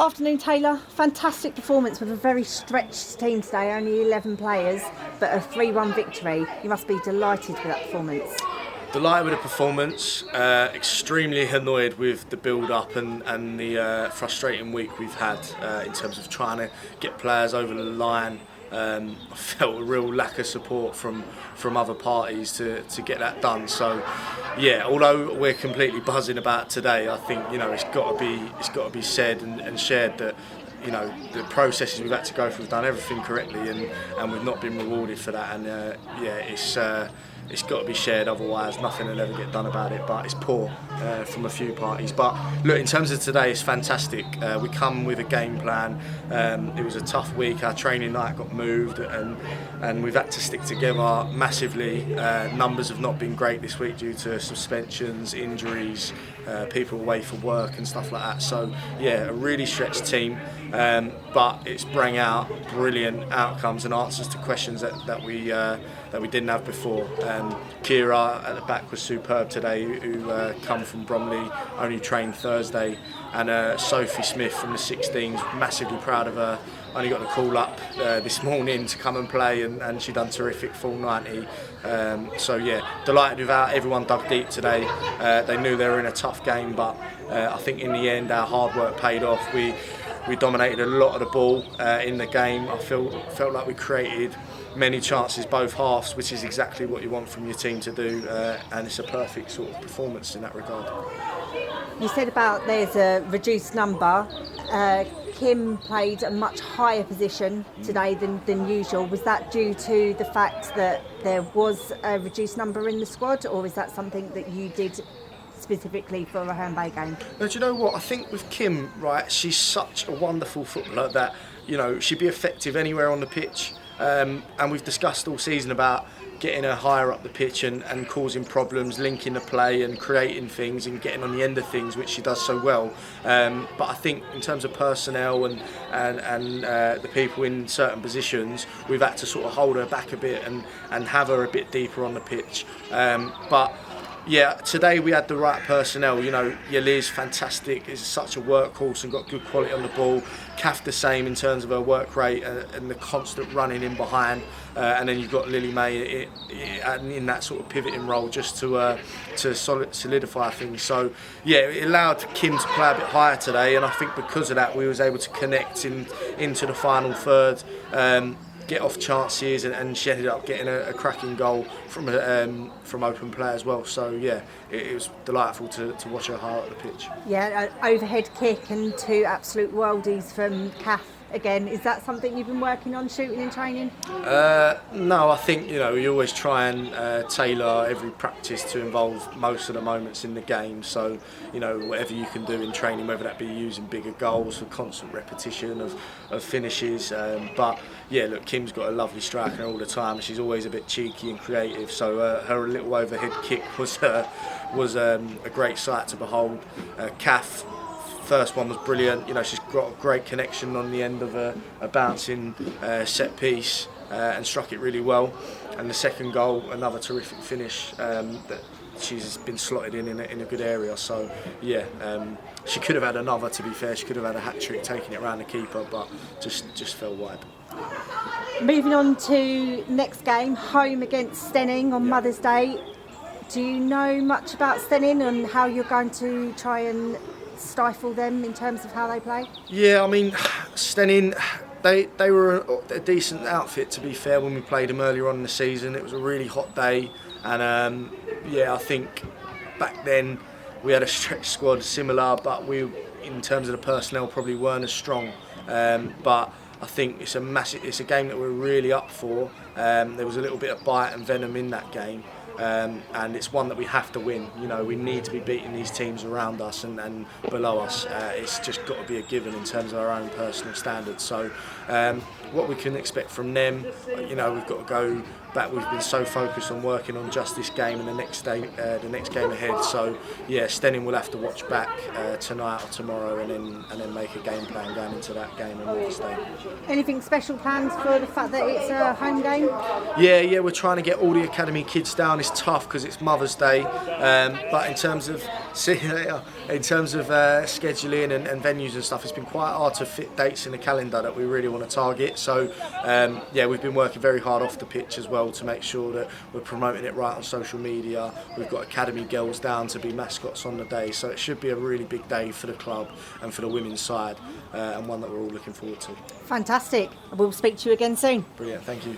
Afternoon, Taylor. Fantastic performance with a very stretched team today, only 11 players, but a 3-1 victory. You must be delighted with that performance. Delighted with the performance, extremely annoyed with the build-up and the frustrating week we've had in terms of trying to get players over the line. I felt a real lack of support from other parties to get that done. So, yeah, although we're completely buzzing about today, I think it's got to be said and shared that the processes we've had to go through, we've done everything correctly, and we've not been rewarded for that. And it's got to be shared, otherwise nothing will ever get done about it. But it's poor from a few parties. But look, in terms of today, it's fantastic. We come with a game plan. It was a tough week. Our training night got moved, and we've had to stick together massively. Numbers have not been great this week due to suspensions, injuries, people away from work and stuff like that. So yeah, a really stretched team, but it's bring out brilliant outcomes and answers to questions that we didn't have before. Kira at the back was superb today, who come from Bromley, only trained Thursday, and Sophie Smith from the 16s, massively proud of her. Only got the call up this morning to come and play, and she done terrific, full 90. So yeah, delighted with how everyone dug deep today. They knew they were in a tough game, but I think in the end our hard work paid off. We dominated a lot of the ball in the game. I felt like we created many chances both halves, which is exactly what you want from your team to do, and it's a perfect sort of performance in that regard. You said about there's a reduced number. Kim played a much higher position today than usual. Was that due to the fact that there was a reduced number in the squad, or is that something that you did specifically for a Herne Bay game? No, do you know what? I think with Kim, right, she's such a wonderful footballer that she'd be effective anywhere on the pitch. And we've discussed all season about getting her higher up the pitch and causing problems, linking the play and creating things and getting on the end of things, which she does so well. But I think in terms of personnel and the people in certain positions, we've had to sort of hold her back a bit and have her a bit deeper on the pitch. But yeah, today we had the right personnel. Yaliz, fantastic, is such a workhorse and got good quality on the ball. Kath the same in terms of her work rate and the constant running in behind. And then you've got Lily May in that sort of pivoting role just to solidify things. So yeah, it allowed Kim to play a bit higher today, and I think because of that we was able to connect into the final third. Get off chances, and she ended up getting a cracking goal from open play as well. So yeah, it was delightful to watch her high up the pitch. Yeah, overhead kick and 2 absolute worldies from Kath. Again, is that something you've been working on, shooting in training? No, I think we always try and tailor every practice to involve most of the moments in the game. So whatever you can do in training, whether that be using bigger goals for constant repetition of finishes. But yeah, look, Kim's got a lovely striker all the time. She's always a bit cheeky and creative. So her little overhead kick was a great sight to behold. Kath. First one was brilliant. She's got a great connection on the end of a bouncing set piece and struck it really well. And the second goal, another terrific finish that she's been slotted in a good area. So yeah, she could have had another. To be fair, she could have had a hat trick taking it around the keeper, but just fell wide. Moving on to next game, home against Steyning on Mother's Day. Do you know much about Steyning and how you're going to try and stifle them in terms of how they play? Yeah, I mean, Steyning, they were a decent outfit, to be fair, when we played them earlier on in the season. It was a really hot day, and I think back then we had a stretch squad similar, but we, in terms of the personnel, probably weren't as strong. But I think it's a game that we're really up for. There was a little bit of bite and venom in that game. And it's one that we have to win. We need to be beating these teams around us and below us. It's just got to be a given in terms of our own personal standards. So what we can expect from them, we've got to go but we've been so focused on working on just this game and the next game ahead. So yeah, Steyning will have to watch back tonight or tomorrow, and then make a game plan going into that game on Wednesday. Anything special planned for the fact that it's a home game? Yeah, we're trying to get all the academy kids down. It's tough because it's Mother's Day, but in terms of scheduling and venues and stuff, it's been quite hard to fit dates in the calendar that we really want to target. So yeah, we've been working very hard off the pitch as well to make sure that we're promoting it right on social media. We've got academy girls down to be mascots on the day, so it should be a really big day for the club and for the women's side, and one that we're all looking forward to. Fantastic. We'll speak to you again soon. Brilliant, thank you.